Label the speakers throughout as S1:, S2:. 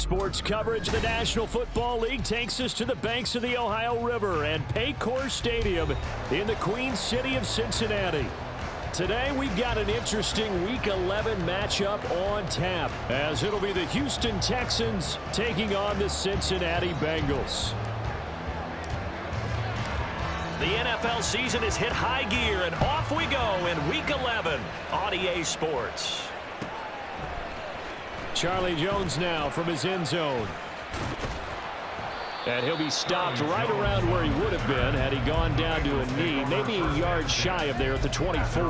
S1: Sports coverage of the National Football League takes us to the banks of the Ohio River and Paycor Stadium in the Queen City of Cincinnati. Today we've got an interesting Week 11 matchup on tap, as it'll be the Houston Texans taking on the Cincinnati Bengals. The NFL season has hit high gear, and off we go in Week 11 on EA Sports. Charlie Jones now from his end zone. And he'll be stopped right around where he would have been had he gone down to a knee, maybe a yard shy of there at the 24.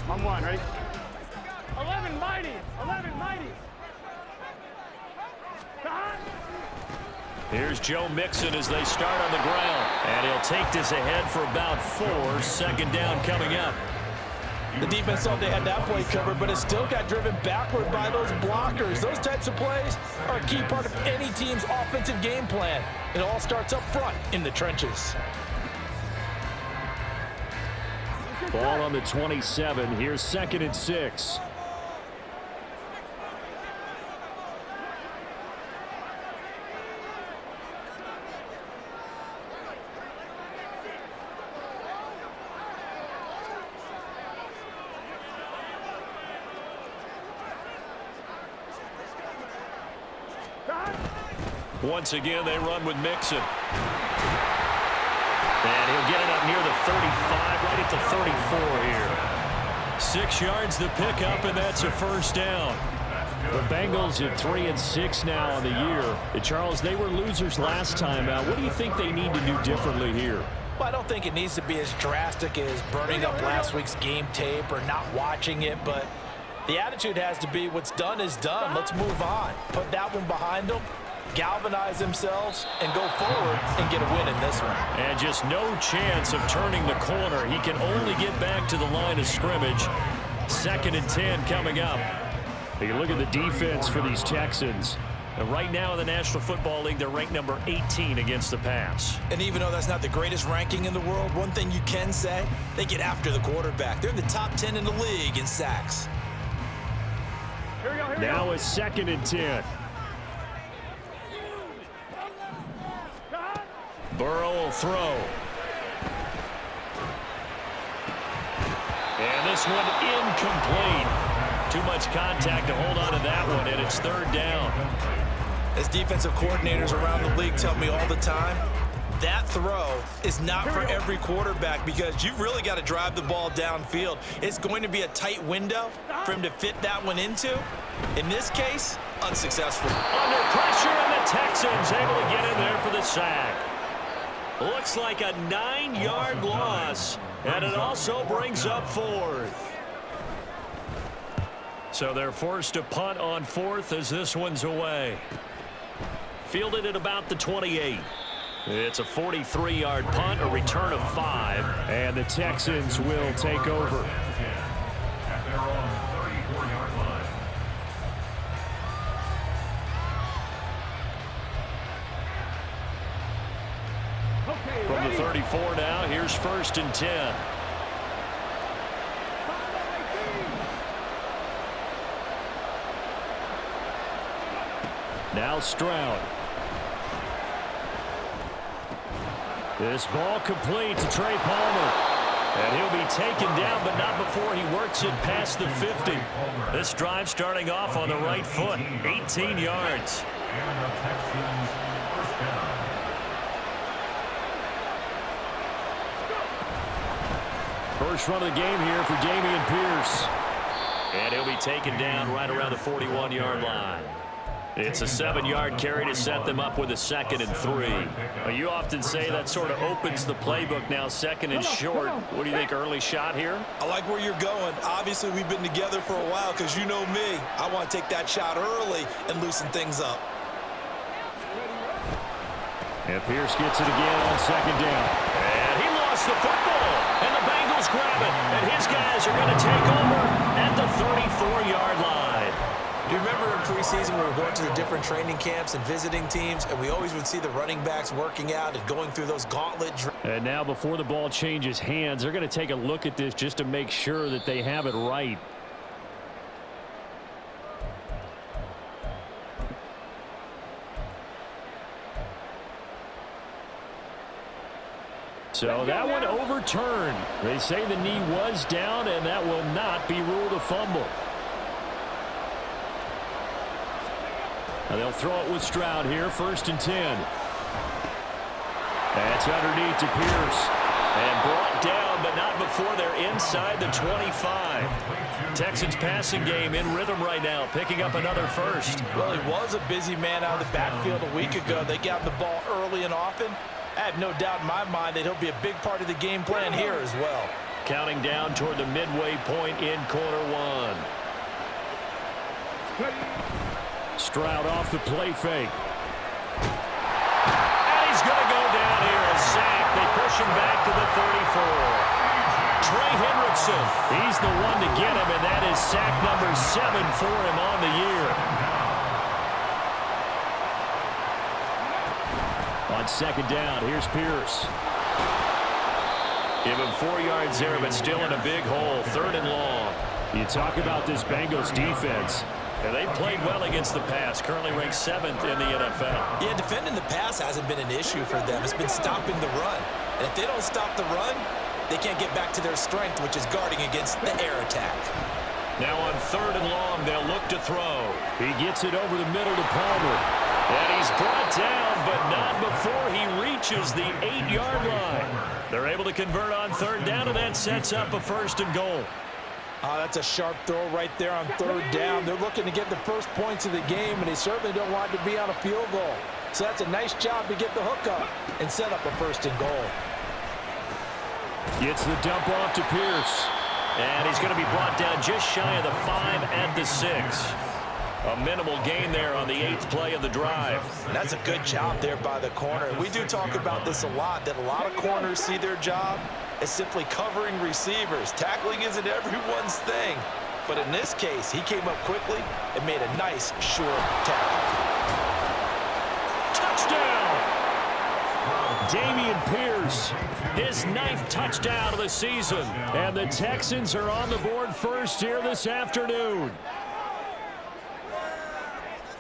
S2: On one, ready? 11 mighty, 11 mighty.
S1: Here's Joe Mixon as they start on the ground. And he'll take this ahead for about 4. Second down coming up.
S3: The defense thought they had that play covered, but it still got driven backward by those blockers. Those types of plays are a key part of any team's offensive game plan. It all starts up front in the trenches.
S1: Ball on the 27. Here's 2nd and 6. Once again, they run with Mixon. And he'll get it up near the 35, right at the 34 here. 6 yards the pickup, and that's a first down. The Bengals at 3-6 now on the year. Charles, they were losers last time out. What do you think they need to do differently here?
S3: Well, I don't think it needs to be as drastic as burning up last week's game tape or not watching it, but the attitude has to be what's done is done. Let's move on. Put that one behind them, galvanize themselves, and go forward and get a win in this one.
S1: And just no chance of turning the corner. He can only get back to the line of scrimmage. 2nd and 10 coming up. You look at the defense for these Texans. And right now in the National Football League, they're ranked number 18 against the pass.
S3: And even though that's not the greatest ranking in the world, one thing you can say, they get after the quarterback. They're in the top 10 in the league in sacks.
S1: Now a 2nd and 10. Burrow will throw. And this one incomplete. Too much contact to hold on to that one, and it's 3rd down.
S3: As defensive coordinators around the league tell me all the time, that throw is not for every quarterback because you've really got to drive the ball downfield. It's going to be a tight window for him to fit that one into. In this case, unsuccessful.
S1: Under pressure, and the Texans able to get in there for the sack. Looks like a 9-yard loss, and it also brings up 4th. So they're forced to punt on 4th as this one's away. Fielded at about the 28. It's a 43-yard punt, a return of 5, and the Texans will take over. From the 34 now, here's 1st and 10. Now Stroud. This ball complete to Trey Palmer. And he'll be taken down, but not before he works it past the 50. This drive starting off on the right foot, 18 yards. First run of the game here for Dameon Pierce. And he'll be taken down right around the 41-yard line. It's a 7-yard carry to set them up with a 2nd and 3. Well, you often say that sort of opens the playbook now, 2nd and short. What do you think, early shot here?
S3: I like where you're going. Obviously, we've been together for a while because you know me. I want to take that shot early and loosen things up.
S1: And Pierce gets it again on 2nd down. And he lost the football. And the Bengals grab it. And his guys are going to take over at the 34-yard line.
S3: Do you remember in preseason we were going to the different training camps and visiting teams, and we always would see the running backs working out and going through those gauntlet drills?
S1: And now before the ball changes hands, they're going to take a look at this just to make sure that they have it right. So that one overturned. They say the knee was down, and that will not be ruled a fumble. And they'll throw it with Stroud here, 1st and 10. That's underneath to Pierce. And brought down, but not before they're inside the 25. Texans passing game in rhythm right now, picking up another first.
S3: Well, he was a busy man out of the backfield a week ago. They got the ball early and often. I have no doubt in my mind that he'll be a big part of the game plan here as well.
S1: Counting down toward the midway point in quarter one. Stroud off the play fake. And he's going to go down here, a sack. They push him back to the 34. Trey Hendrickson, he's the one to get him, and that is sack number 7 for him on the year. On 2nd down, here's Pierce. Give him 4 yards there, but still in a big hole. 3rd and long. You talk about this Bengals defense. And they played well against the pass, currently ranked 7th in the NFL.
S3: Yeah, defending the pass hasn't been an issue for them. It's been stopping the run. And if they don't stop the run, they can't get back to their strength, which is guarding against the air attack.
S1: Now on 3rd and long, they'll look to throw. He gets it over the middle to Palmer. And he's brought down, but not before he reaches the 8-yard line. They're able to convert on 3rd down, and that sets up a 1st and goal.
S3: That's a sharp throw right there on 3rd down. They're looking to get the first points of the game, and they certainly don't want to be on a field goal. So that's a nice job to get the hook up and set up a 1st and goal.
S1: Gets the dump off to Pierce. And he's going to be brought down just shy of the 5 at the 6. A minimal gain there on the 8th play of the drive.
S3: That's a good job there by the corner. We do talk about this a lot, that a lot of corners see their job as simply covering receivers. Tackling isn't everyone's thing. But in this case, he came up quickly and made a nice, short tackle.
S1: Touchdown! Dameon Pierce, his 9th touchdown of the season. And the Texans are on the board first here this afternoon.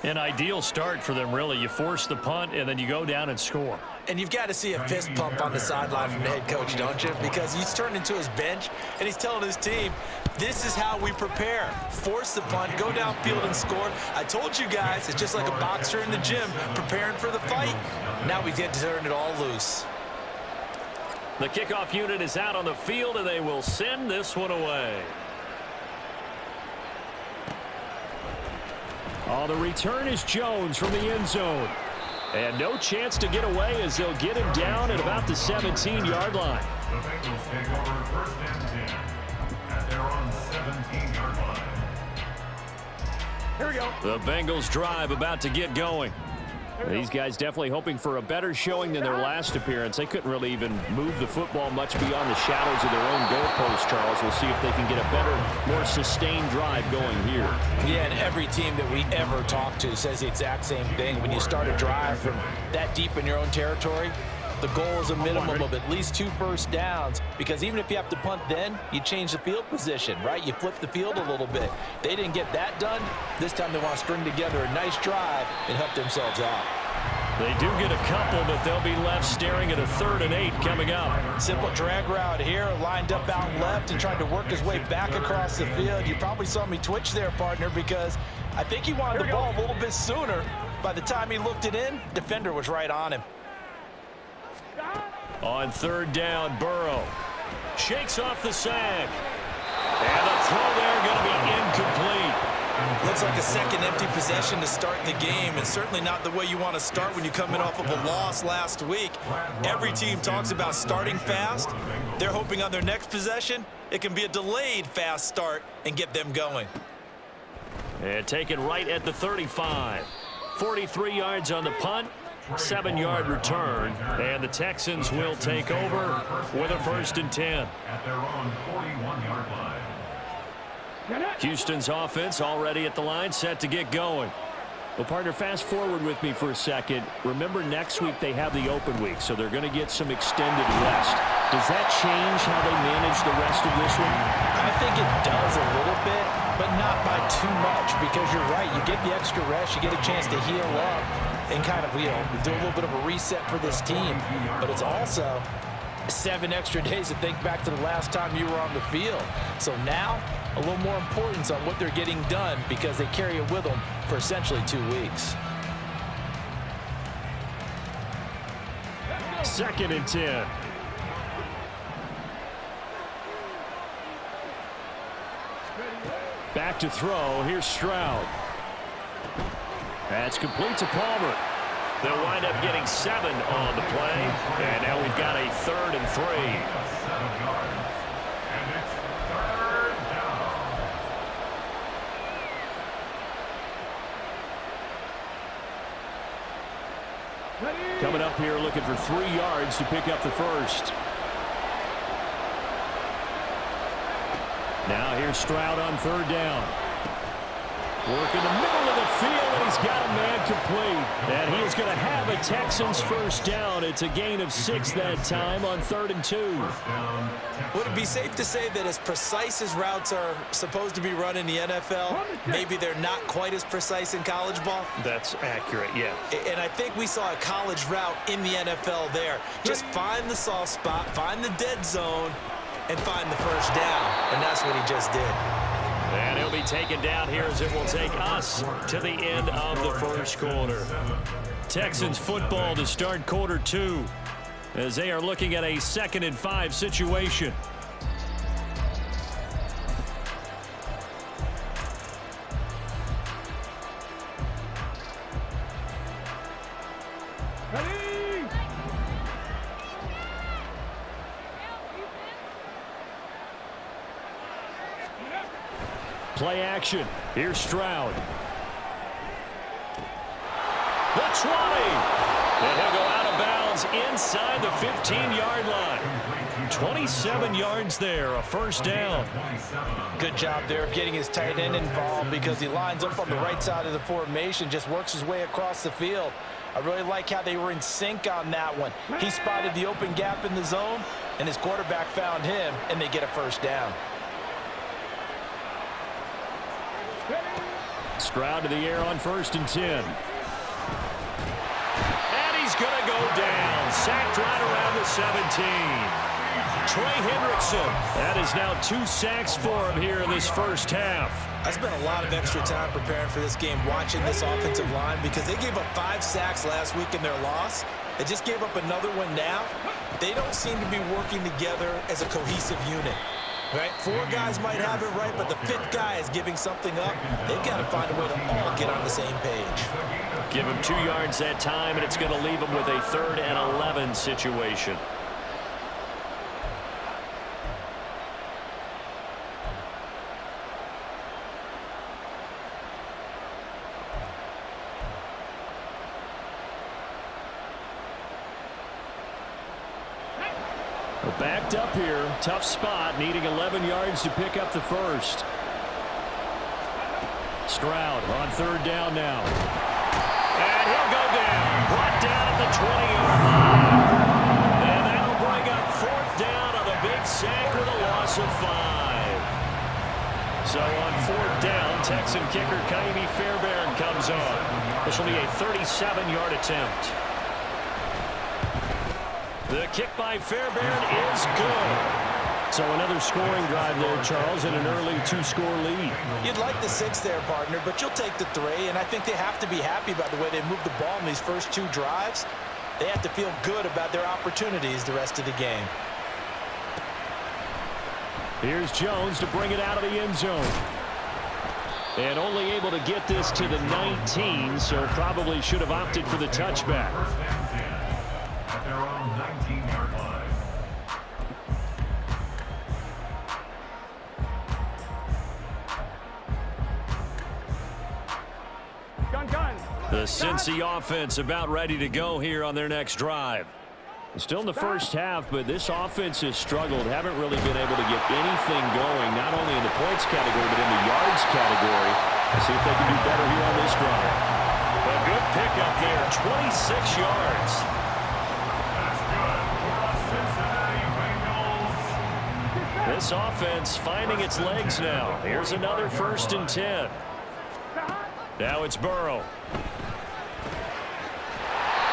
S1: An ideal start for them, really. You force the punt, and then you go down and score.
S3: And you've got to see a fist pump on the sideline from the head coach, don't you? Because he's turned into his bench, and he's telling his team, this is how we prepare. Force the punt, go downfield and score. I told you guys, it's just like a boxer in the gym preparing for the fight. Now we get to turn it all loose.
S1: The kickoff unit is out on the field, and they will send this one away. Oh, the return is Jones from the end zone. And no chance to get away as they'll get him down at about the 17-yard line.
S4: The Bengals take over 1st and 10 at their own 17-yard line.
S2: Here we go.
S1: The Bengals drive about to get going. These guys definitely hoping for a better showing than their last appearance. They couldn't really even move the football much beyond the shadows of their own goalpost, Charles. We'll see if they can get a better, more sustained drive going here.
S3: Yeah, and every team that we ever talk to says the exact same thing. When you start a drive from that deep in your own territory, the goal is a minimum of at least 2 first downs, because even if you have to punt then, you change the field position, right? You flip the field a little bit. They didn't get that done. This time they want to string together a nice drive and help themselves out.
S1: They do get a couple, but they'll be left staring at a 3rd and 8 coming up.
S3: Simple drag route here, lined up out left and tried to work his way back across the field. You probably saw me twitch there, partner, because I think he wanted the ball a little bit sooner. By the time he looked it in, defender was right on him.
S1: On 3rd down, Burrow shakes off the sack. And the throw there going to be incomplete.
S3: Looks like a second empty possession to start the game, and certainly not the way you want to start when you come in off of a loss last week. Every team talks about starting fast. They're hoping on their next possession, it can be a delayed fast start and get them going.
S1: And taken right at the 35. 43 yards on the punt. 7-yard return, and the Texans will take over with a 1st and 10.
S4: At their own 41-yard line.
S1: Houston's offense already at the line, set to get going. Well, partner, fast forward with me for a second. Remember, next week they have the open week, so they're going to get some extended rest. Does that change how they manage the rest of this one?
S3: I think it does a little bit, but not by too much, because you're right. You get the extra rest, you get a chance to heal up and kind of, do a little bit of a reset for this team. But it's also 7 extra days to think back to the last time you were on the field. So now, a little more importance on what they're getting done because they carry it with them for essentially 2 weeks.
S1: 2nd and 10. Back to throw. Here's Stroud. That's complete to Palmer. They'll wind up getting 7 on the play. And now we've got a 3rd and 3.
S4: 7 yards. And it's 3rd down.
S1: Coming up here looking for 3 yards to pick up the first. Now here's Stroud on 3rd down. Work in the middle of the field, and he's got a man complete. And he is going to have a Texans first down. It's a gain of 6 that time on 3rd and 2.
S3: Would it be safe to say that as precise as routes are supposed to be run in the NFL, maybe they're not quite as precise in college ball?
S1: That's accurate, yeah.
S3: And I think we saw a college route in the NFL there. Just find the soft spot, find the dead zone, and find the first down. And that's what he just did.
S1: And he'll be taken down here as it will take us to the end of the first quarter. Texans football to start quarter 2 as they are looking at a 2nd and 5 situation. Play action. Here's Stroud. The 20. And he'll go out of bounds inside the 15-yard line. 27 yards there, a first down.
S3: Good job there of getting his tight end involved because he lines up on the right side of the formation, just works his way across the field. I really like how they were in sync on that one. He spotted the open gap in the zone, and his quarterback found him, and they get a first down.
S1: Stroud to the air on 1st and 10. And he's going to go down. Sacked right around the 17. Trey Hendrickson. That is now 2 sacks for him here in this first half.
S3: I spent a lot of extra time preparing for this game watching this offensive line because they gave up 5 sacks last week in their loss. They just gave up another one now. They don't seem to be working together as a cohesive unit. Right? 4 guys might have it right, but the 5th guy is giving something up. They've got to find a way to all get on the same page.
S1: Give him 2 yards that time, and it's going to leave him with a 3rd and 11 situation. Backed up here, tough spot, needing 11 yards to pick up the first. Stroud on 3rd down now. And he'll go down, brought down at the 20-yard line. And that'll bring up 4th down on the big sack with a loss of 5. So on 4th down, Texan kicker Kaimi Fairbairn comes on. This will be a 37-yard attempt. The kick by Fairbairn is good. So another scoring drive there, Charles, and an early 2-score lead.
S3: You'd like the 6 there, partner, but you'll take the 3, and I think they have to be happy by the way they moved the ball in these first 2 drives. They have to feel good about their opportunities the rest of the game.
S1: Here's Jones to bring it out of the end zone. And only able to get this to the 19, so probably should have opted for the touchback.
S4: At their own 19-yard line.
S2: Gun.
S1: The Cincy offense about ready to go here on their next drive. Still in the first half, but this offense has struggled. Haven't really been able to get anything going, not only in the points category, but in the yards category. Let's see if they can do better here on this drive.
S5: A good pickup there, 26 yards.
S4: That's good for the Cincinnati Bengals.
S1: This offense finding its legs now. Here's another 1st and 10. Now it's Burrow.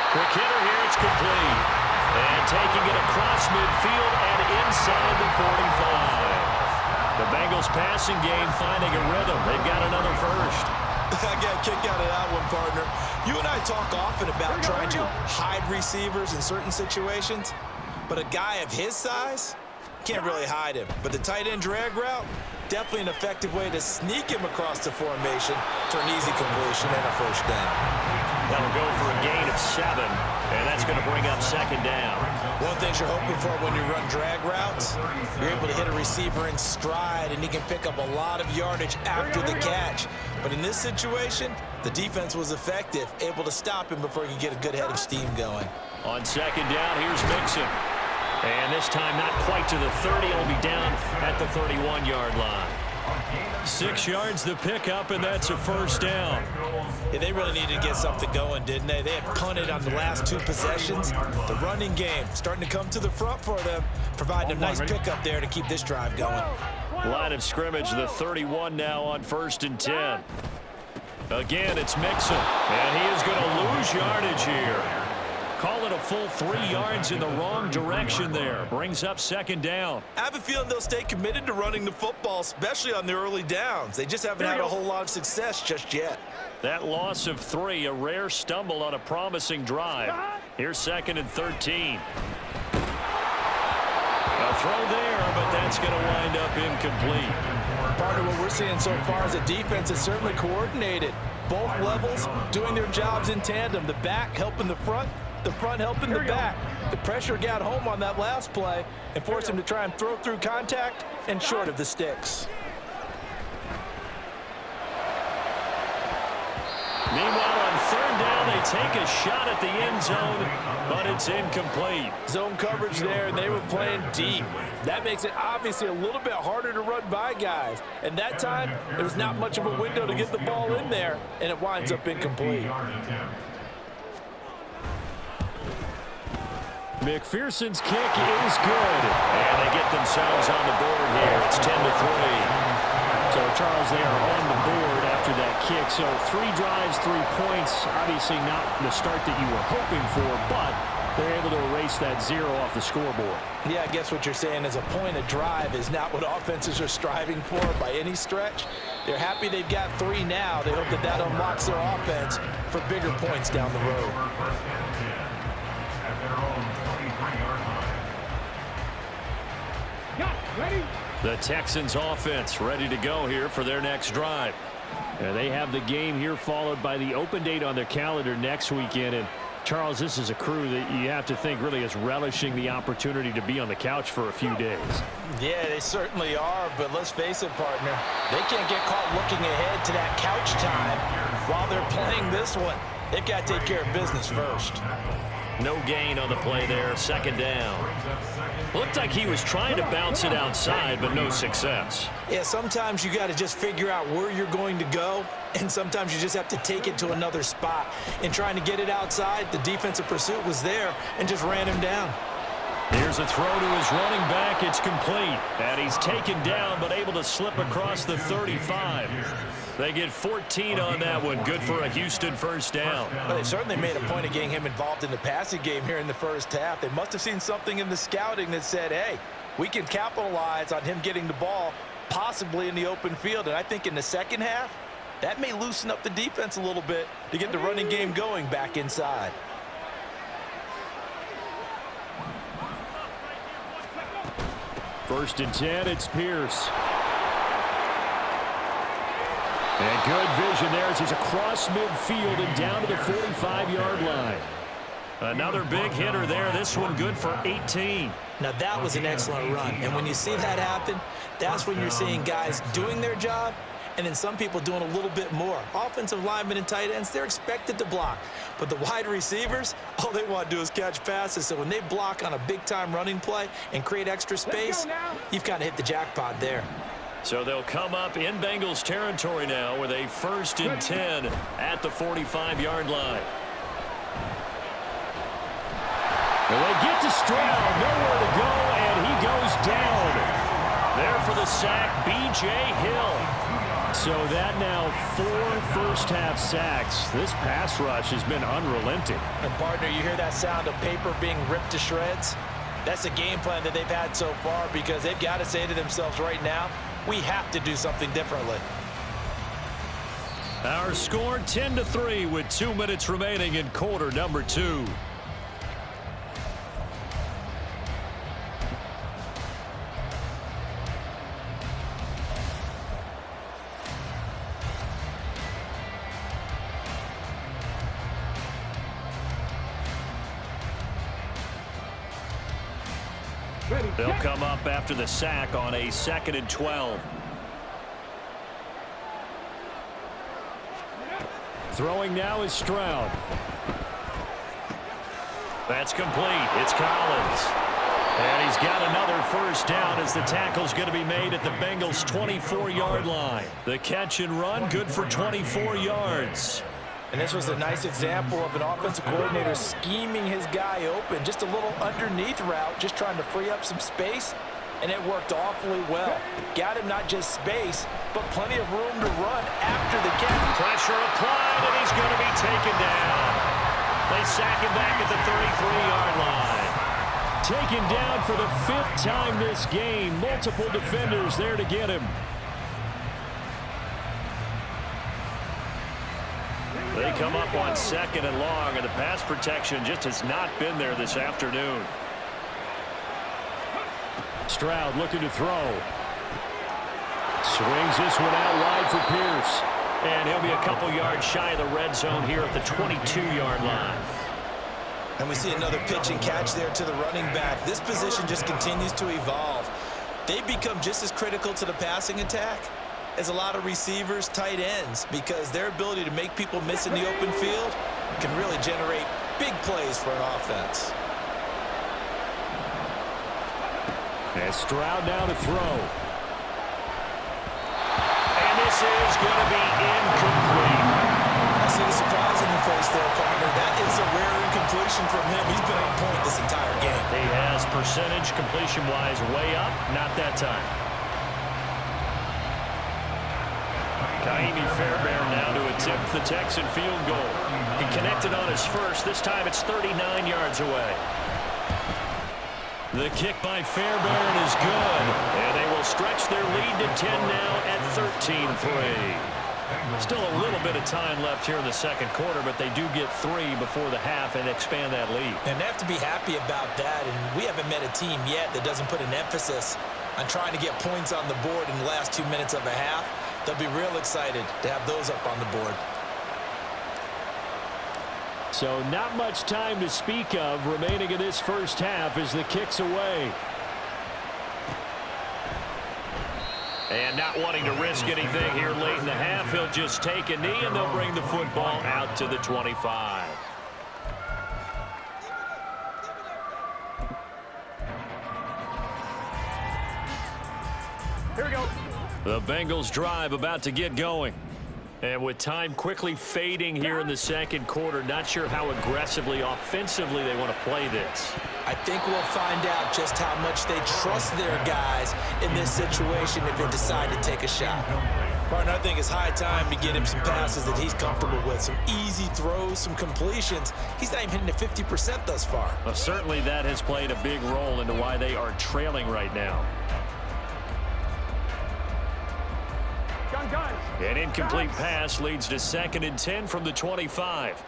S1: Quick hitter here, it's complete. And taking it across midfield and inside the 45. The Bengals passing game finding a rhythm. They've got another first.
S3: I got a kick out of that one, partner. You and I talk often about trying to hide receivers in certain situations, but a guy of his size can't really hide him. But the tight end drag route, definitely an effective way to sneak him across the formation for an easy completion and a first down.
S1: That'll go for a gain of 7, and that's going to bring up 2nd down.
S3: One thing you're hoping for when you run drag routes, you're able to hit a receiver in stride, and he can pick up a lot of yardage after the catch. But in this situation, the defense was effective, able to stop him before he could get a good head of steam going.
S1: On 2nd down, here's Mixon. And this time not quite to the 30. It'll be down at the 31-yard line. 6 yards the pickup, and that's a first down.
S3: Yeah, they really needed to get something going, didn't they? They had punted on the last 2 possessions. The running game starting to come to the front for them, providing a nice pickup there to keep this drive going.
S1: Line of scrimmage, the 31 now on 1st and 10. Again, it's Mixon, and he is going to lose yardage here. Call it a full 3 yards in the wrong direction there. Brings up 2nd down.
S3: I have a feeling they'll stay committed to running the football, especially on the early downs. They just haven't had a whole lot of success just yet.
S1: That loss of 3, a rare stumble on a promising drive. Here's 2nd and 13. A throw there, but that's going to wind up incomplete.
S3: Part of what we're seeing so far is the defense is certainly coordinated. Both levels doing their jobs in tandem. The back helping the front helping the back. The pressure got home on that last play and forced him to try and throw through contact and short of the sticks.
S1: Meanwhile, on 3rd down, they take a shot at the end zone, but it's incomplete.
S3: Zone coverage there, and they were playing deep. That makes it obviously a little bit harder to run by guys. And that time, there was not much of a window to get the ball in there, and it winds up incomplete.
S1: McPherson's kick is good, and they get themselves on the board here. It's 10-3. So, Charles, they are on the board after that kick. So, 3 drives, 3 points. Obviously not the start that you were hoping for, but they're able to erase that 0 off the scoreboard.
S3: Yeah, I guess what you're saying is a point a drive is not what offenses are striving for by any stretch. They're happy they've got 3 now. They hope that that unlocks their offense for bigger points down the road.
S1: The Texans offense ready to go here for their next drive. And they have the game here followed by the open date on their calendar next weekend. And Charles, this is a crew that you have to think really is relishing the opportunity to be on the couch for a few days.
S3: Yeah, they certainly are, but let's face it, partner. They can't get caught looking ahead to that couch time while they're playing this one. They've got to take care of business first.
S1: No gain on the play there, 2nd down. Looked like he was trying to bounce it outside, but no success.
S3: Yeah, sometimes you got to just figure out where you're going to go, and sometimes you just have to take it to another spot. In trying to get it outside, the defensive pursuit was there and just ran him down.
S1: Here's a throw to his running back. It's complete. And he's taken down, but able to slip across the 35. They get 14 on that one. Good for a Houston first down.
S3: Well, they certainly made a point of getting him involved in the passing game here in the first half. They must have seen something in the scouting that said, hey, we can capitalize on him getting the ball possibly in the open field. And I think in the second half, that may loosen up the defense a little bit to get the running game going back inside.
S1: First and 10, it's Pierce. And good vision there as he's across midfield and down to the 45-yard line. Another big hitter there. This one good for 18.
S3: Now, that was an excellent run. And when you see that happen, that's when you're seeing guys doing their job and then some people doing a little bit more. Offensive linemen and tight ends, they're expected to block. But the wide receivers, all they want to do is catch passes. So when they block on a big-time running play and create extra space, you've kind of hit the jackpot there.
S1: So they'll come up in Bengals territory now with a 1st and 10 at the 45-yard line. And they get to Stroud, nowhere to go, and he goes down. There for the sack, B.J. Hill. So that now 4 first-half sacks. This pass rush has been unrelenting.
S3: And, partner, you hear that sound of paper being ripped to shreds? That's a game plan that they've had so far because they've got to say to themselves right now, we have to do something differently.
S1: Our score 10-3 with 2 minutes remaining in quarter number 2. They'll come up after the sack on a 2nd and 12. Throwing now is Stroud. That's complete. It's Collins. And he's got another first down as the tackle's going to be made at the Bengals' 24-yard line. The catch and run, good for 24 yards.
S3: And this was a nice example of an offensive coordinator scheming his guy open. Just a little underneath route, just trying to free up some space, and it worked awfully well. Got him not just space, but plenty of room to run after the catch.
S1: Pressure applied, and he's going to be taken down. They sack him back at the 33-yard line. Taken down for the 5th time this game. Multiple defenders there to get him. They come up on 2nd and long, and the pass protection just has not been there this afternoon. Stroud looking to throw. Swings this one out wide for Pierce. And he'll be a couple yards shy of the red zone here at the 22-yard line.
S3: And we see another pitch and catch there to the running back. This position just continues to evolve. They become just as critical to the passing attack as a lot of receivers, tight ends, because their ability to make people miss in the open field can really generate big plays for an offense.
S1: And Stroud now to throw. And this is going to be incomplete.
S3: I see the surprise in your face there, partner. That is a rare incompletion from him. He's been on point this entire game.
S1: He has percentage completion-wise way up, not that time. Kaimi Fairbairn now to attempt the Texan field goal. He connected on his first. This time it's 39 yards away. The kick by Fairbairn is good. And they will stretch their lead to 10 now at 13-3. Still a little bit of time left here in the 2nd quarter, but they do get 3 before the half and expand that lead.
S3: And they have to be happy about that. And we haven't met a team yet that doesn't put an emphasis on trying to get points on the board in the last 2 minutes of a half. They'll be real excited to have those up on the board.
S1: So not much time to speak of remaining in this first half as the kick's away. And not wanting to risk anything here late in the half, he'll just take a knee and they'll bring the football out to the 25.
S2: Here we go.
S1: The Bengals drive about to get going. And with time quickly fading here in the 2nd quarter, not sure how aggressively, offensively they want to play this.
S3: I think we'll find out just how much they trust their guys in this situation if they decide to take a shot. Partner, I think it's high time to get him some passes that he's comfortable with. Some easy throws, some completions. He's not even hitting to 50% thus far.
S1: Well, certainly that has played a big role into why they are trailing right now. An incomplete pass leads to 2nd and 10 from the 25.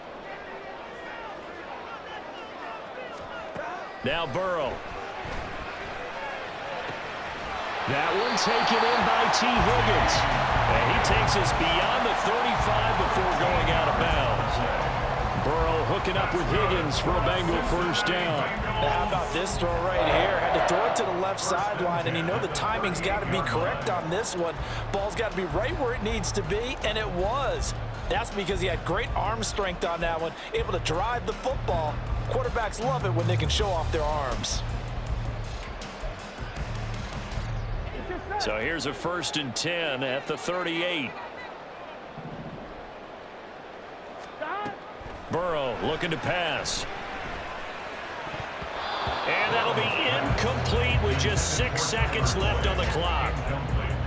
S1: Now Burrow. That one taken in by T. Higgins. And he takes us beyond the 35 before going out of bounds. Burrow hooking up with Higgins for a Bengal first down.
S3: Now how about this throw right here? Had to throw it to the left sideline, and you know the timing's got to be correct on this one. Ball's got to be right where it needs to be, and it was. That's because he had great arm strength on that one, able to drive the football. Quarterbacks love it when they can show off their arms.
S1: So here's a 1st and 10 at the 38. Burrow looking to pass. And that'll be incomplete with just 6 seconds left on the clock.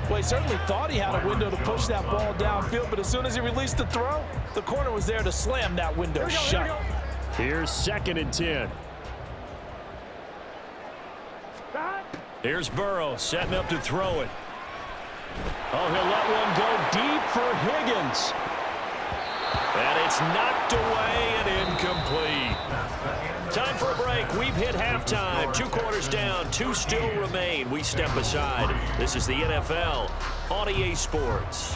S3: Well, he certainly thought he had a window to push that ball downfield, but as soon as he released the throw, the corner was there to slam that window shut.
S1: Here's 2nd and 10. Here's Burrow setting up to throw it. Oh, he'll let one go deep for Higgins. And it's knocked away and incomplete. Time for a break. We've hit halftime. 2 quarters down. 2 still remain. We step aside. This is the NFL on EA Sports.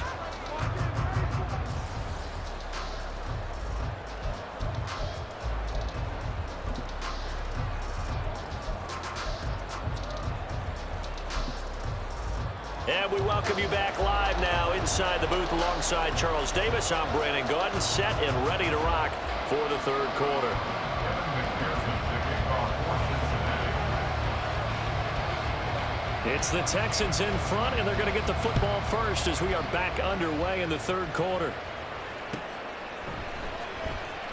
S1: And we welcome you back live now inside the booth alongside Charles Davis. I'm Brandon Gaudin, set and ready to rock for the 3rd quarter. It's the Texans in front, and they're going to get the football first as we are back underway in the 3rd quarter.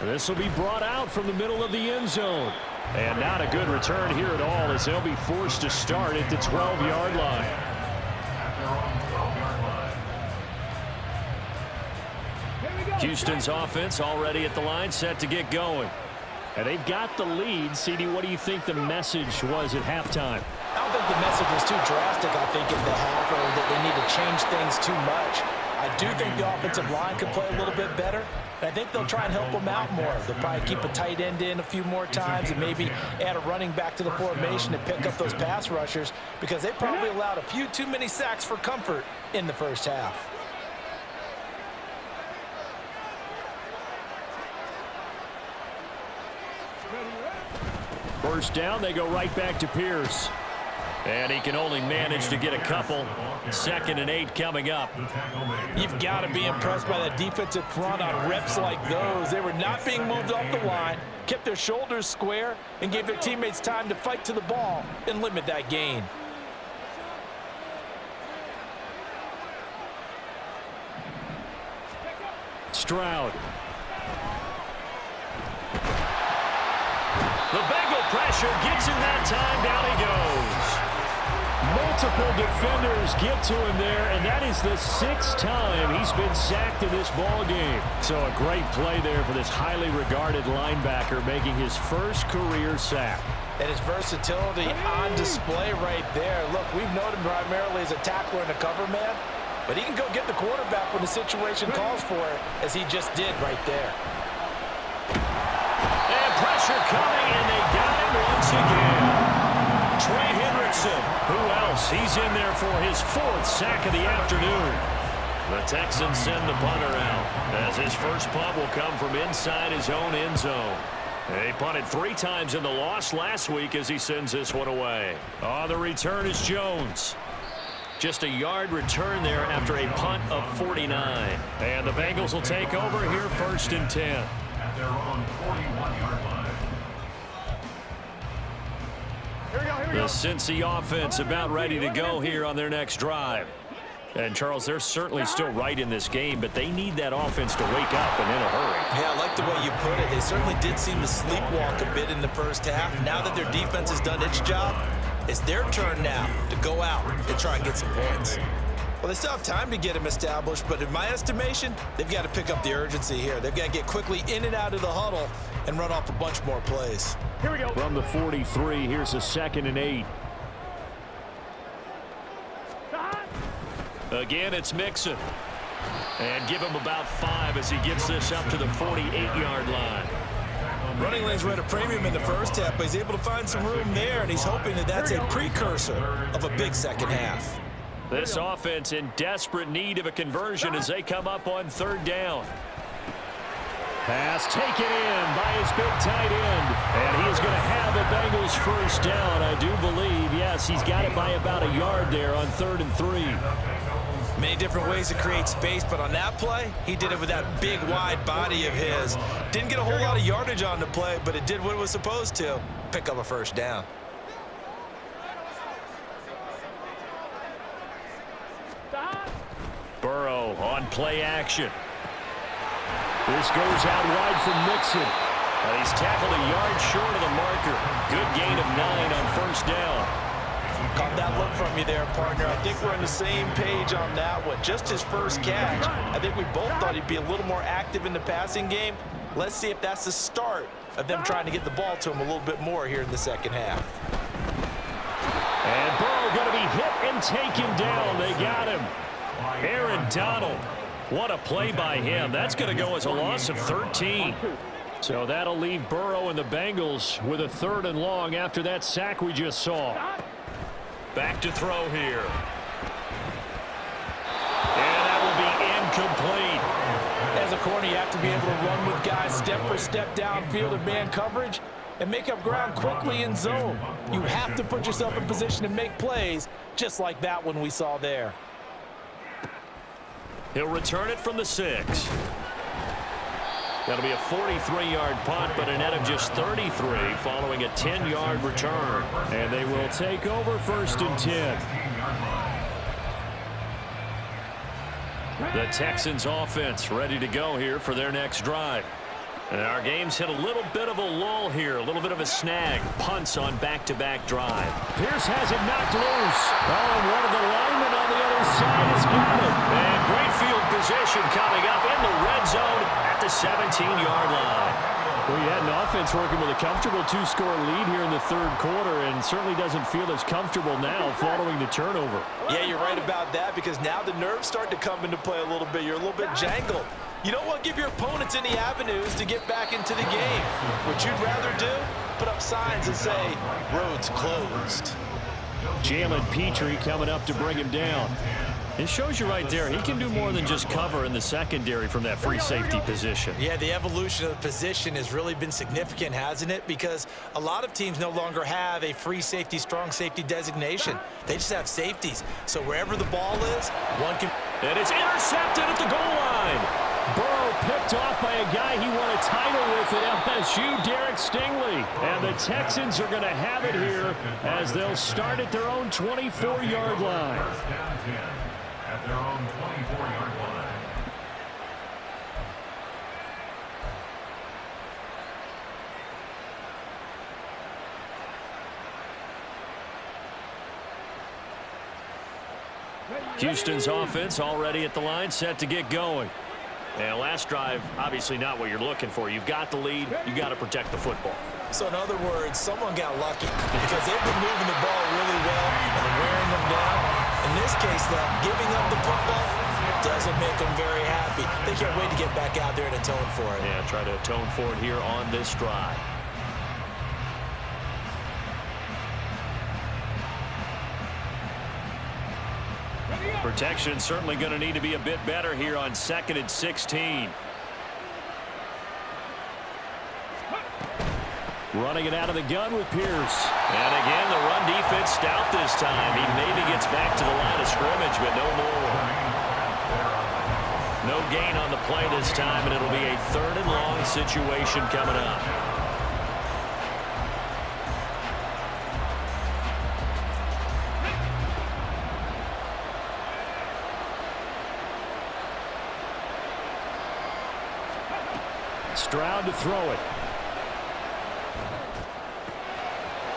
S1: This will be brought out from the middle of the end zone. And not a good return here at all as they'll be forced to start at the 12-yard line. Houston's offense already at the line, set to get going. And they've got the lead. CD, what do you think the message was at halftime?
S3: I don't think the message was too drastic, I think, in the half, or that they need to change things too much. I do think the offensive line could play a little bit better. And I think they'll try and help them out more. They'll probably keep a tight end in a few more times and maybe add a running back to the formation and pick up those pass rushers because they probably allowed a few too many sacks for comfort in the first half.
S1: First down, they go right back to Pierce. And he can only manage to get a couple. 2nd and 8 coming up.
S3: You've got to be impressed by that defensive front on reps like those. They were not being moved off the line, kept their shoulders square, and gave their teammates time to fight to the ball and limit that gain.
S1: Stroud. The Bengal pressure gets him that time. Down he goes. Multiple defenders get to him there, and that is the 6th time he's been sacked in this ball game. So a great play there for this highly regarded linebacker, making his first career sack.
S3: And his versatility on display right there. Look, we've known him primarily as a tackler and a cover man, but he can go get the quarterback when the situation calls for it, as he just did right there.
S1: And pressure coming, and they got him once again. Trey Hendrickson, who else? He's in there for his 4th sack of the afternoon. The Texans send the punter out, as his first punt will come from inside his own end zone. They punted 3 times in the loss last week as he sends this one away. On the return is Jones. Just a yard return there after a punt of 49. And the Bengals will take over here 1st and 10.
S4: At their own 41-yard line.
S1: The Cincy offense about ready to go here on their next drive. And, Charles, they're certainly still right in this game, but they need that offense to wake up and in a hurry.
S3: Yeah, I like the way you put it. They certainly did seem to sleepwalk a bit in the first half. Now that their defense has done its job, it's their turn now to go out and try and get some points. Well, they still have time to get them established, but in my estimation, they've got to pick up the urgency here. They've got to get quickly in and out of the huddle and run off a bunch more plays.
S2: Here we go.
S1: From the 43, here's a 2nd and 8. Again, it's Mixon. And give him about 5 as he gets this up to the 48-yard line.
S3: Running lanes were at a premium in the first half, but he's able to find some room there, and he's hoping that that's a precursor of a big second half.
S1: This offense in desperate need of a conversion as they come up on 3rd down. Pass taken in by his big tight end. And he is going to have a Bengals first down, I do believe. Yes, he's got it by about a yard there on 3rd and 3.
S3: Many different ways to create space, but on that play, he did it with that big, wide body of his. Didn't get a whole lot of yardage on the play, but it did what it was supposed to. Pick up a first down.
S1: Burrow on play action. This goes out wide from Mixon. And he's tackled a yard short of the marker. Good gain of 9 on first down.
S3: Caught that look from you there, partner. I think we're on the same page on that one. Just his first catch. I think we both thought he'd be a little more active in the passing game. Let's see if that's the start of them trying to get the ball to him a little bit more here in the second half.
S1: And Burrow going to be hit and taken down. They got him. Aaron Donald. What a play by him. That's going to go as a loss of 13. So that'll leave Burrow and the Bengals with a 3rd and long after that sack we just saw. Back to throw here. And that will be incomplete.
S3: As a corner, you have to be able to run with guys step for step downfield in man coverage and make up ground quickly in zone. You have to put yourself in position to make plays, just like that one we saw there.
S1: He'll return it from the 6. That'll be a 43-yard punt, but a net of just 33 following a 10-yard return. And they will take over 1st and 10. The Texans offense ready to go here for their next drive. And our game's hit a little bit of a lull here, a little bit of a snag. Punts on back-to-back drive. Pierce has it knocked loose. Oh, and one of the linemen on the other side has got it. And great field position coming up in the red zone at the 17-yard line. Well, you had an offense working with a comfortable 2-score lead here in the 3rd quarter and certainly doesn't feel as comfortable now following the turnover.
S3: Yeah, you're right about that because now the nerves start to come into play a little bit. You're a little bit jangled. You don't want to give your opponents any avenues to get back into the game. What you'd rather do, put up signs and say, roads closed.
S1: Jalen Petrie coming up to bring him down. It shows you right there, he can do more than just cover in the secondary from that free safety position.
S3: Yeah, the evolution of the position has really been significant, hasn't it? Because a lot of teams no longer have a free safety, strong safety designation. They just have safeties. So wherever the ball is, one can...
S1: And it's intercepted at the goal line. Burrow picked off by a guy he won a title with at LSU, Derek Stingley. And the Texans are going to have it here as they'll start at their own 24-yard line.
S4: At their own 24-yard line.
S1: Houston's offense already at the line, set to get going. And last drive, obviously not what you're looking for. You've got the lead. You got to protect the football.
S3: So in other words, someone got lucky because they've been moving the ball really well and wearing them down. In this case, though, giving up the football doesn't make them very happy. They can't wait to get back out there and atone for it.
S1: Yeah, try to atone for it here on this drive. Protection certainly going to need to be a bit better here on 2nd and 16. Running it out of the gun with Pierce. And again, the run defense stout this time. He maybe gets back to the line of scrimmage, but no more. No gain on the play this time, and it'll be a 3rd and long situation coming up. Stroud to throw it.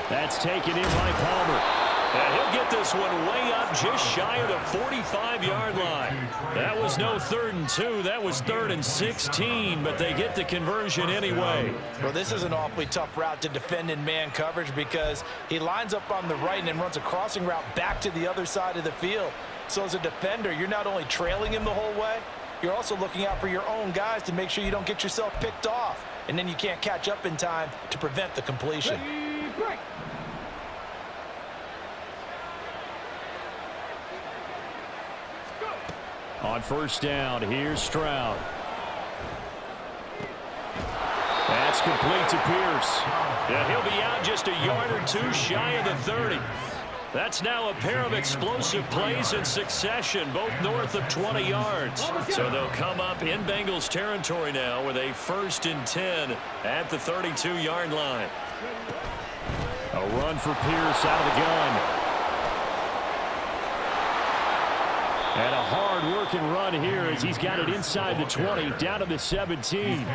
S1: That's taken in by Palmer. And he'll get this one way up just shy of the 45-yard line. That was no 3rd and 2. That was 3rd and 16, but they get the conversion anyway.
S3: Well, this is an awfully tough route to defend in man coverage because he lines up on the right and then runs a crossing route back to the other side of the field. So as a defender, you're not only trailing him the whole way, you're also looking out for your own guys to make sure you don't get yourself picked off. And then you can't catch up in time to prevent the completion. On 1st down, here's Stroud.
S1: That's complete to Pierce.
S5: Yeah, he'll be out just a yard or two shy of the 30. That's now a pair of explosive plays in succession, both north of 20 yards. So they'll come up in Bengals territory now with a 1st and 10 at the 32-yard line.
S1: A run for Pierce out of the gun. And a hard-working run here as he's got it inside the 20, down to the 17.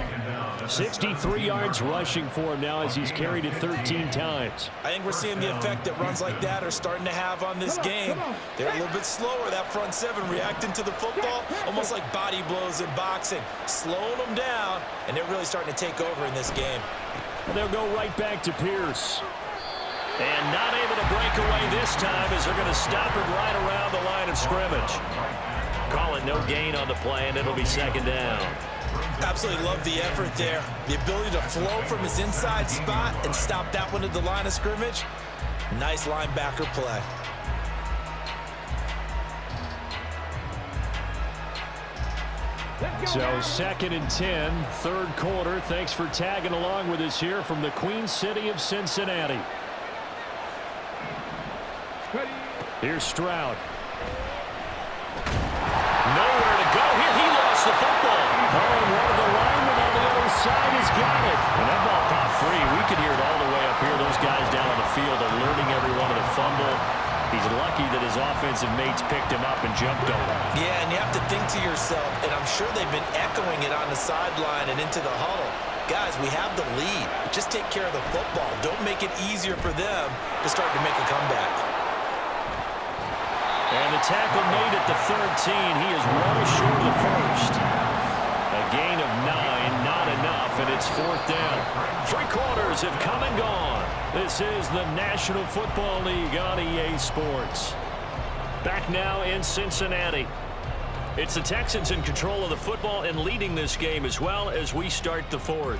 S1: 63 yards rushing for him now as he's carried it 13 times.
S3: I think we're seeing the effect that runs like that are starting to have on this game. They're a little bit slower, that front seven, reacting to the football, almost like body blows in boxing, slowing them down, and they're really starting to take over in this game.
S1: And they'll go right back to Pierce.
S5: And not able to break away this time as they're going to stop him right around the line of scrimmage. Call it no gain on the play, and it'll be 2nd down.
S3: Absolutely love the effort there. The ability to flow from his inside spot and stop that one at the line of scrimmage. Nice linebacker play.
S1: So 2nd and 10, 3rd quarter. Thanks for tagging along with us here from the Queen City of Cincinnati. Here's Stroud.
S5: Nowhere to go here. He lost the football.
S1: Oh, and one of the linemen on the other side has got it. And that ball popped free. We could hear it all the way up here. Those guys down on the field alerting everyone of the fumble. He's lucky that his offensive mates picked him up and jumped over.
S3: Yeah, and you have to think to yourself, and I'm sure they've been echoing it on the sideline and into the huddle. Guys, we have the lead. Just take care of the football. Don't make it easier for them to start to make a comeback.
S1: And the tackle made at the 13. He is well short of the 1st. A gain of 9, not enough, and it's 4th down.
S5: 3 quarters have come and gone.
S1: This is the National Football League on EA Sports.
S5: Back now in Cincinnati. It's the Texans in control of the football and leading this game as well as we start the 4th.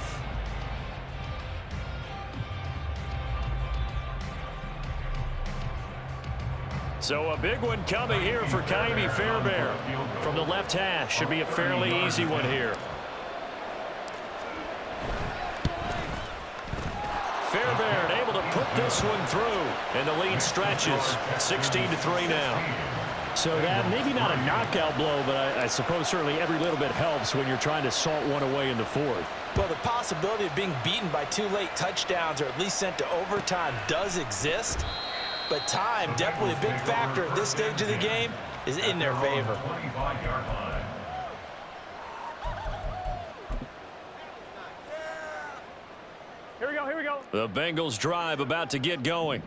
S5: So a big one coming here for Ka'imi Fairbairn. From the left hash, should be a fairly easy one here. Fairbairn able to put this one through, and the lead stretches. 16-3 now.
S1: So that maybe not a knockout blow, but I suppose certainly every little bit helps when you're trying to salt one away in the 4th.
S3: Well, the possibility of being beaten by 2 late touchdowns or at least sent to overtime does exist. But time, definitely a big factor at this stage of the game, is in their favor.
S2: Here we go, here we go.
S1: The Bengals drive about to get going.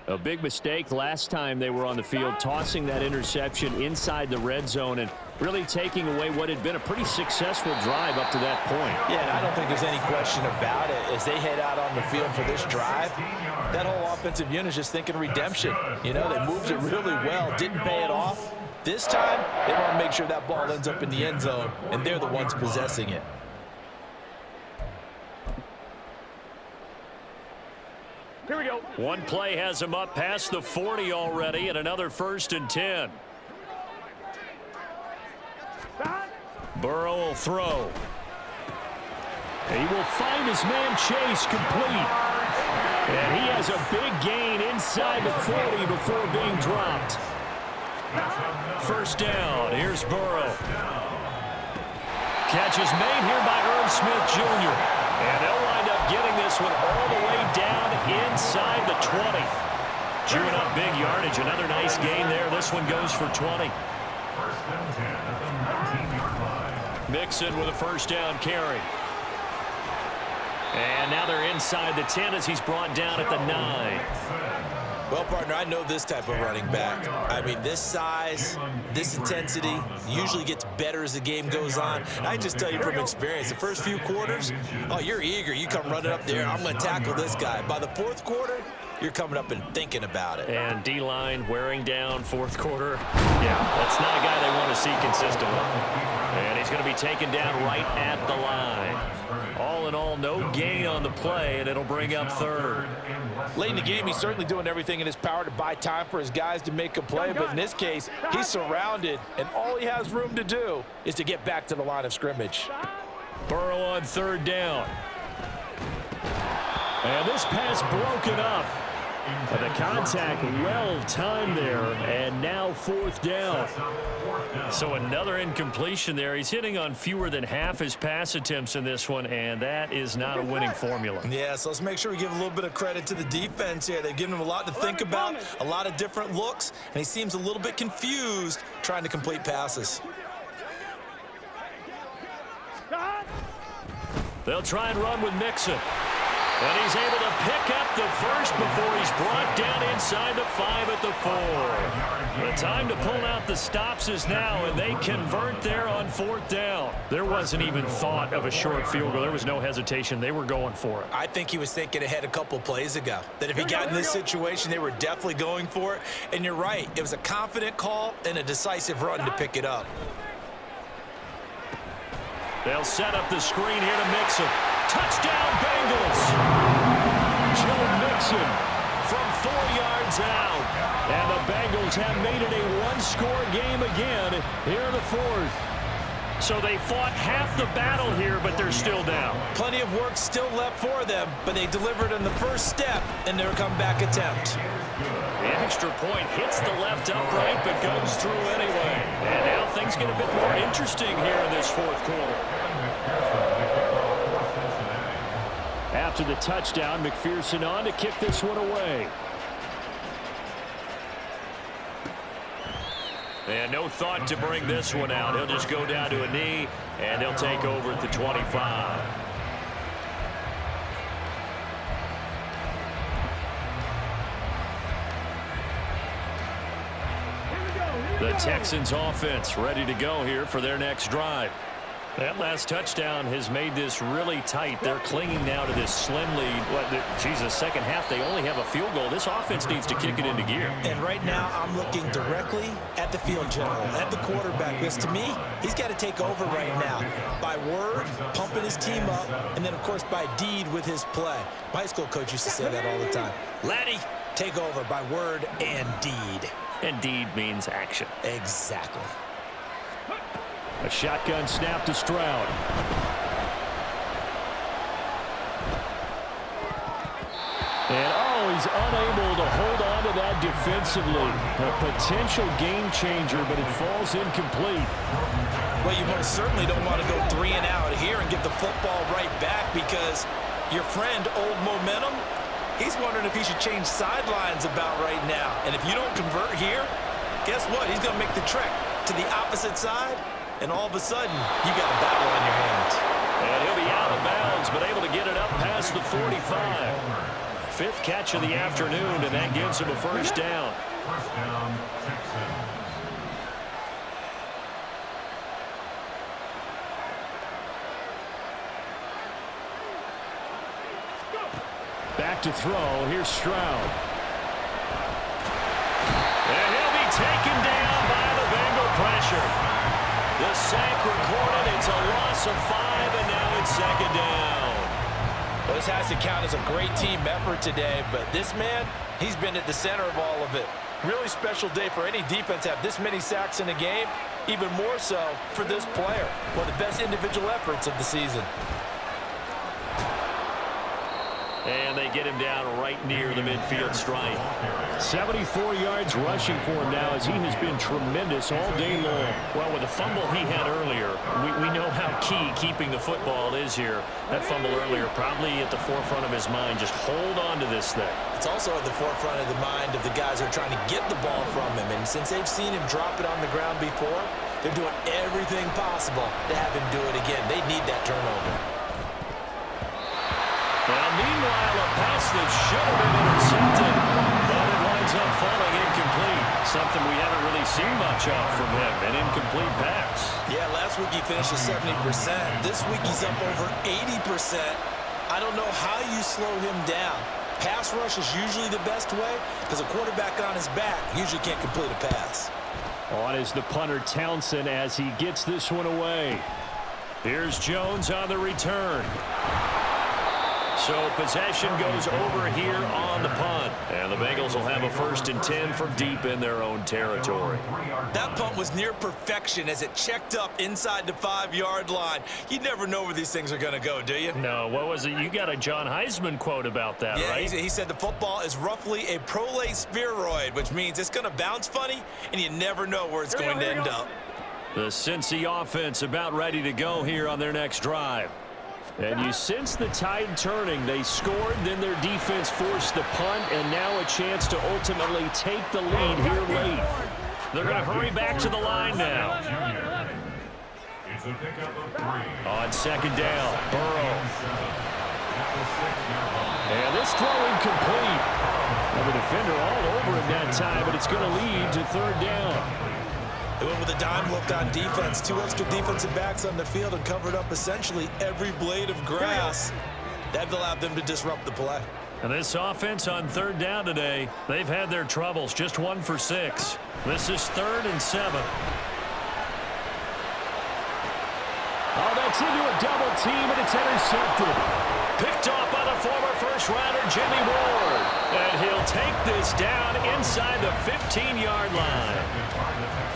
S1: A big mistake last time they were on the field, tossing that interception inside the red zone and really taking away what had been a pretty successful drive up to that point.
S3: Yeah, and I don't think there's any question about it. As they head out on the field for this drive, that whole offensive unit is just thinking redemption. You know, they moved it really well, didn't pay it off. This time, they want to make sure that ball ends up in the end zone, and they're the ones possessing it.
S2: Here we go.
S5: One play has him up past the 40 already, and another 1st and 10. Burrow will throw.
S1: He will find his man Chase complete. And he has a big gain inside the 40 before being dropped.
S5: 1st down. Here's Burrow. Catch is made here by Irv Smith Jr. And they'll wind up getting this one all the way down inside the 20. Chewing up big yardage. Another nice gain there. This one goes for 20.
S4: 1st and 10 at the 19-yard line.
S5: Mixon with a 1st down carry. And now they're inside the 10 as he's brought down at the 9.
S3: Well, partner, I know this type of running back. I mean, this size, this intensity usually gets better as the game goes on. And I just tell you from experience, the first few quarters, oh, you're eager. You come running up there, I'm going to tackle this guy. By the 4th quarter, you're coming up and thinking about it.
S5: And D-line wearing down 4th quarter. Yeah, that's not a guy they want to see consistently. And he's going to be taken down right at the line. All in all, no gain on the play, and it'll bring up 3rd.
S3: Late in the game, he's certainly doing everything in his power to buy time for his guys to make a play, but in this case, he's surrounded, and all he has room to do is to get back to the line of scrimmage.
S5: Burrow on 3rd down.
S1: And this pass broken up. But the contact well timed there, and now 4th down.
S5: So another incompletion there. He's hitting on fewer than half his pass attempts in this one, and that is not a winning formula.
S3: Yeah, so let's make sure we give a little bit of credit to the defense here. They've given him a lot to think about, a lot of different looks, and he seems a little bit confused trying to complete passes.
S5: They'll try and run with Mixon. And he's able to pick up the first before he's brought down inside the 5 at the 4. The time to pull out the stops is now, and they convert there on 4th down. There wasn't even thought of a short field goal. There was no hesitation. They were going for it.
S3: I think he was thinking ahead a couple plays ago, that if he got in this situation, they were definitely going for it. And you're right. It was a confident call and a decisive run to pick it up.
S5: They'll set up the screen here to Mixon. Touchdown, Bengals!
S1: Joe Mixon from 4 yards out. And the Bengals have made it a one-score game again here in the 4th.
S5: So they fought half the battle here, but they're still down.
S3: Plenty of work still left for them, but they delivered on the first step in their comeback attempt.
S5: The extra point hits the left upright, but goes through anyway. And now things get a bit more interesting here in this 4th quarter.
S1: After the touchdown, McPherson on to kick this one away.
S5: And no thought to bring this one out. He'll just go down to a knee, and they'll take over at the 25. The Texans offense ready to go here for their next drive. That last touchdown has made this really tight. They're clinging now to this slim lead. Second half, they only have a field goal. This offense needs to kick it into gear.
S3: And right now, I'm looking directly at the field general, at the quarterback, because to me, he's got to take over right now. By word, pumping his team up, and then, of course, by deed with his play. My high school coach used to say that all the time. Laddie, take over by word and deed.
S5: And deed means action.
S3: Exactly.
S1: A shotgun snap to Stroud. And, he's unable to hold on to that defensively. A potential game changer, but it falls incomplete.
S3: Well, you most certainly don't want to go 3 and out here and get the football right back, because your friend, Old Momentum, he's wondering if he should change sidelines about right now. And if you don't convert here, guess what? He's going to make the trek to the opposite side. And all of a sudden, you got a battle on your hands.
S5: And he'll be out of bounds, but able to get it up past the 45. 5th catch of the afternoon, and that gives him a first down.
S4: First down, Texans.
S1: Back to throw. Here's Stroud.
S5: And he'll be taken down by the Bengal pressure. The sack recorded. It's a loss of 5, and now it's 2nd down.
S3: Well, this has to count as a great team effort today, but this man, he's been at the center of all of it. Really special day for any defense to have this many sacks in a game, even more so for this player. One of the best individual efforts of the season.
S5: And they get him down right near the midfield stripe.
S1: 74 yards rushing for him now, as he has been tremendous all day long.
S5: Well, with the fumble he had earlier, we know how key keeping the football is here. That fumble earlier probably at the forefront of his mind. Just hold on to this thing.
S3: It's also at the forefront of the mind of the guys who are trying to get the ball from him. And since they've seen him drop it on the ground before, they're doing everything possible to have him do it again. They need that turnover.
S5: Well, meanwhile, a pass that should have been intercepted, but it winds up falling incomplete. Something we haven't really seen much of from him, an incomplete pass. Yeah, last week he finished at 70%. This week he's up over 80%. I don't know how you slow him down. Pass rush is usually the best way, because a quarterback on his back usually can't complete a pass.
S1: On is the punter, Townsend, as he gets this one away.
S5: Here's Jones on the return. So possession goes over here on the punt. And the Bengals will have a 1st and 10 from deep in their own territory.
S3: That punt was near perfection as it checked up inside the 5-yard line. You never know where these things are going to go, do you?
S5: No, what was it? You got a John Heisman quote about that,
S3: yeah,
S5: right?
S3: He said the football is roughly a prolate spheroid, which means it's going to bounce funny, and you never know where it's going to end up.
S5: The Cincy offense about ready to go here on their next drive.
S1: And you sense the tide turning. They scored, then their defense forced the punt, and now a chance to ultimately take the lead here late.
S5: They're going to hurry back to the line now.
S4: It's a pickup of 3.
S1: On 2nd down, Burrow. And this throw incomplete. Well, the defender all over him that time, but it's going to lead to 3rd down.
S3: They went with a dime look on defense. 2 extra defensive backs on the field and covered up essentially every blade of grass. That allowed them to disrupt the play.
S5: And this offense on 3rd down today, they've had their troubles. Just 1 for 6. This is 3rd and 7.
S1: Oh, that's into a double team, and it's intercepted.
S5: Picked off by the former first-rounder Jimmy Ward. And he'll take this down inside the 15-yard line.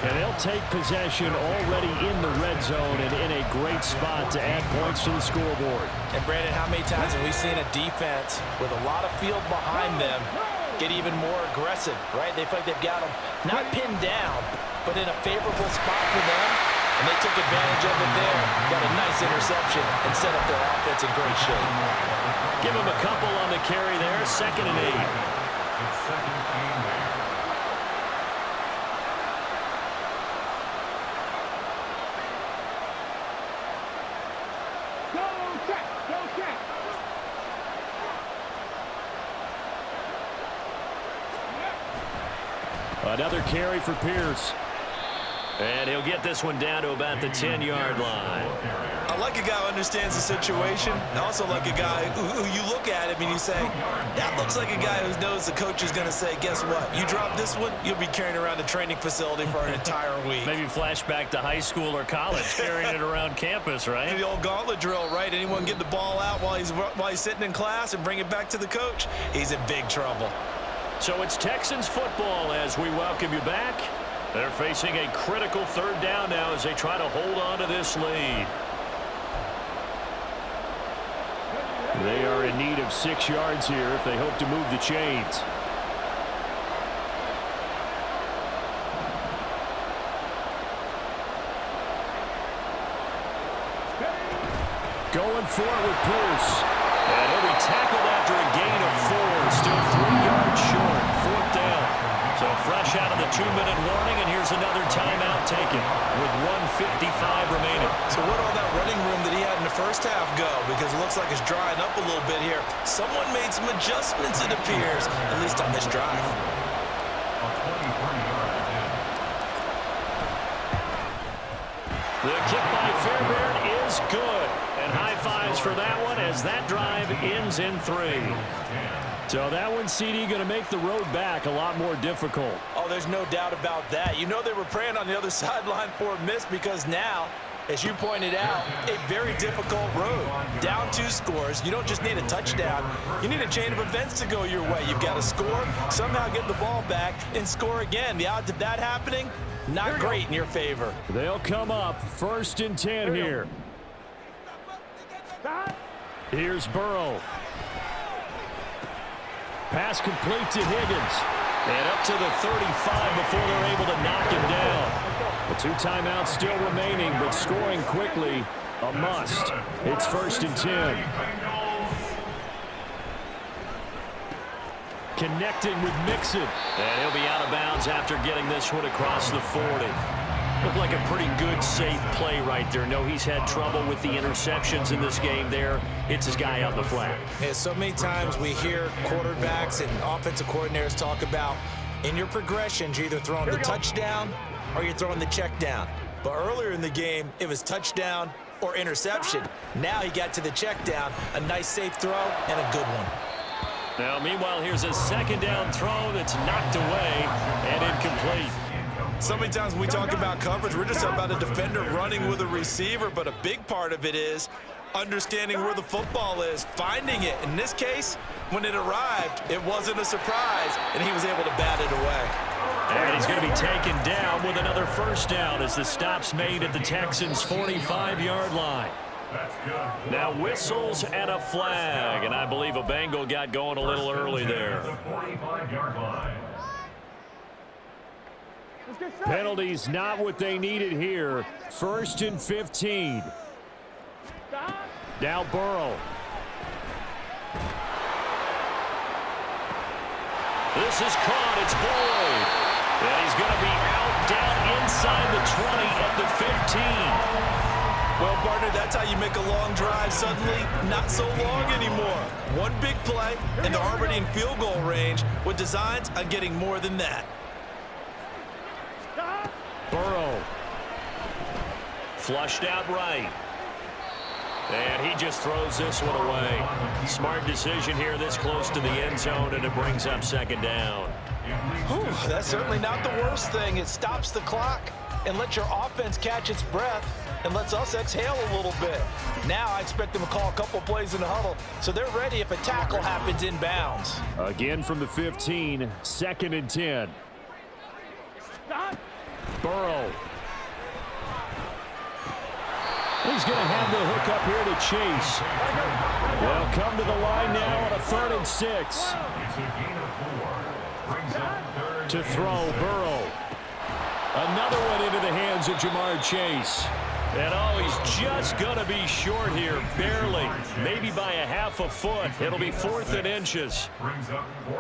S1: And they'll take possession already in the red zone and in a great spot to add points to the scoreboard.
S3: And Brandon, how many times have we seen a defense with a lot of field behind them get even more aggressive, right? They feel like they've got them not pinned down, but in a favorable spot for them. And they took advantage of it there. Got a nice interception and set up their offense in great shape.
S5: Give him a couple on the carry there. 2nd and 8.
S4: It's 2nd and 8.
S1: Another carry for Pierce.
S5: And he'll get this one down to about the 10-yard line.
S3: I like a guy who understands the situation. I also like a guy who you look at him and you say, that looks like a guy who knows the coach is going to say, guess what? You drop this one, you'll be carrying around the training facility for an entire week.
S5: Maybe flashback to high school or college, carrying it around campus, right?
S3: The old gauntlet drill, right? Anyone get the ball out while he's sitting in class and bring it back to the coach? He's in big trouble.
S5: So it's Texans football as we welcome you back. They're facing a critical 3rd down now as they try to hold on to this lead.
S1: They are in need of 6 yards here if they hope to move the chains. Going for it with Pierce.
S5: And he'll be tackled after a gain of 4. Still 3 yards short. 4th down. So fresh out of the 2-minute warning, and here's another timeout taken with 1:55 remaining.
S3: So where'd all that running room that he had in the first half go? Because it looks like it's drying up a little bit here. Someone made some adjustments, it appears, at least on this drive.
S4: A 23-yard in.
S5: The kick by Fairbairn is good. And high fives for that one as that drive ends in 3.
S1: So that one, CD, going to make the road back a lot more difficult.
S3: Oh, there's no doubt about that. You know they were praying on the other sideline for a miss because now, as you pointed out, a very difficult road. Down 2 scores. You don't just need a touchdown. You need a chain of events to go your way. You've got to score, somehow get the ball back, and score again. The odds of that happening, not great in your favor.
S1: They'll come up 1st and 10 here. Here's Burrow. Pass complete to Higgins.
S5: And up to the 35 before they're able to knock him down.
S1: The 2 timeouts still remaining, but scoring quickly, a must. It's 1st and 10. Connecting with Mixon.
S5: And he'll be out of bounds after getting this one across the 40. Looked like a pretty good, safe play right there. No, he's had trouble with the interceptions in this game there. Hits his guy out the flat.
S3: Yeah, so many times we hear quarterbacks and offensive coordinators talk about in your progressions, you're either throwing the touchdown or you're throwing the check down. But earlier in the game, it was touchdown or interception. Now he got to the check down, a nice safe throw and a good one.
S5: Now, meanwhile, here's a 2nd down throw that's knocked away and incomplete.
S3: So many times when we talk about coverage, we're just talking about a defender running with a receiver, but a big part of it is understanding where the football is, finding it. In this case, when it arrived, it wasn't a surprise, and he was able to bat it away.
S5: And he's going to be taken down with another first down as the stop's made at the Texans' 45-yard line. Now whistles and a flag, and I believe a Bengal got going a little early there.
S1: Penalties not what they needed here. 1st and 15. Now Burrow.
S5: This is caught. It's Boyd. And he's going to be out down inside the 20 at the 15.
S3: Well, partner, that's how you make a long drive suddenly not so long anymore. One big play, and they're already in field goal range with designs on getting more than that.
S1: Burrow.
S5: Flushed out right. And he just throws this one away. Smart decision here this close to the end zone, and it brings up 2nd down.
S3: Whew, that's certainly not the worst thing. It stops the clock and lets your offense catch its breath and lets us exhale a little bit. Now I expect them to call a couple plays in the huddle so they're ready if a tackle happens inbounds.
S1: Again from the 15, 2nd and 10. Burrow. He's going to have the hook up here to Chase. They'll come to the line now on a 3rd and 6. To throw, Burrow. Another one into the hands of Jamar Chase.
S5: And oh, he's just going to be short here, barely, maybe by a half a foot. It'll be 4th and inches.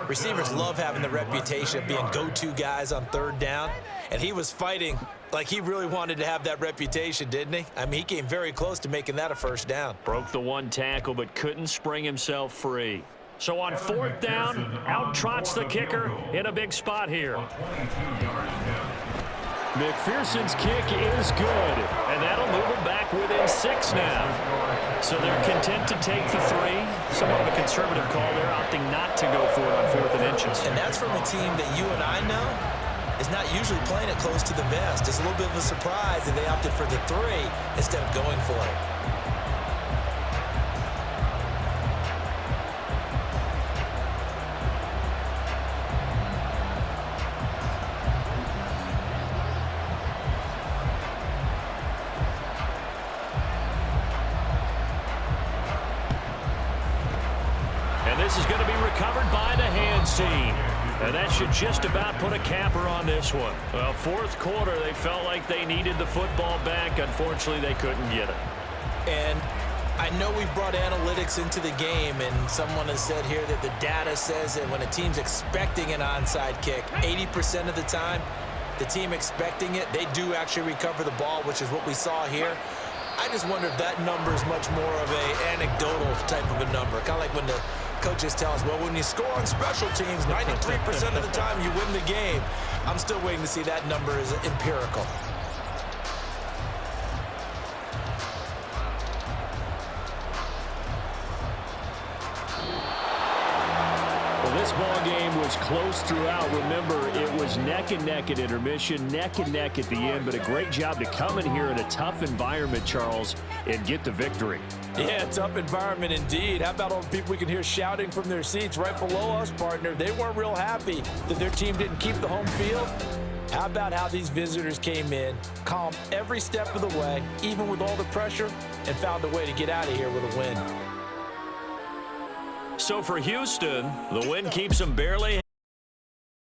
S3: Receivers love having the reputation of being go-to guys on 3rd down, and he was fighting like he really wanted to have that reputation, didn't he? I mean, he came very close to making that a 1st down.
S5: Broke the one tackle, but couldn't spring himself free. So on 4th down, out trots the kicker in a big spot here.
S1: McPherson's kick is good.
S5: And that'll move them back within 6 now. So they're content to take the 3. Somewhat of a conservative call there, opting not to go for it on 4th and inches.
S3: And that's from a team that you and I know is not usually playing it close to the vest. It's a little bit of a surprise that they opted for the 3 instead of going for it.
S5: This is going to be recovered by the hands team. And that should just about put a capper on this one. Well, 4th quarter, they felt like they needed the football back. Unfortunately, they couldn't get it.
S3: And I know we've brought analytics into the game, and someone has said here that the data says that when a team's expecting an onside kick, 80% of the time, the team expecting it, they do actually recover the ball, which is what we saw here. I just wonder if that number is much more of an anecdotal type of a number, kind of like when the coaches tell us, well, when you score on special teams, 93% of the time you win the game. I'm still waiting to see that number is empirical.
S1: Well, this ball game was close throughout. Remember, it was neck and neck at intermission, neck and neck at the end, but a great job to come in here in a tough environment, Charles, and get the victory.
S3: Yeah, tough environment indeed. How about all the people we can hear shouting from their seats right below us, partner? They weren't real happy that their team didn't keep the home field. How about how these visitors came in, calm every step of the way, even with all the pressure, and found a way to get out of here with a win.
S5: So for Houston, the win keeps them barely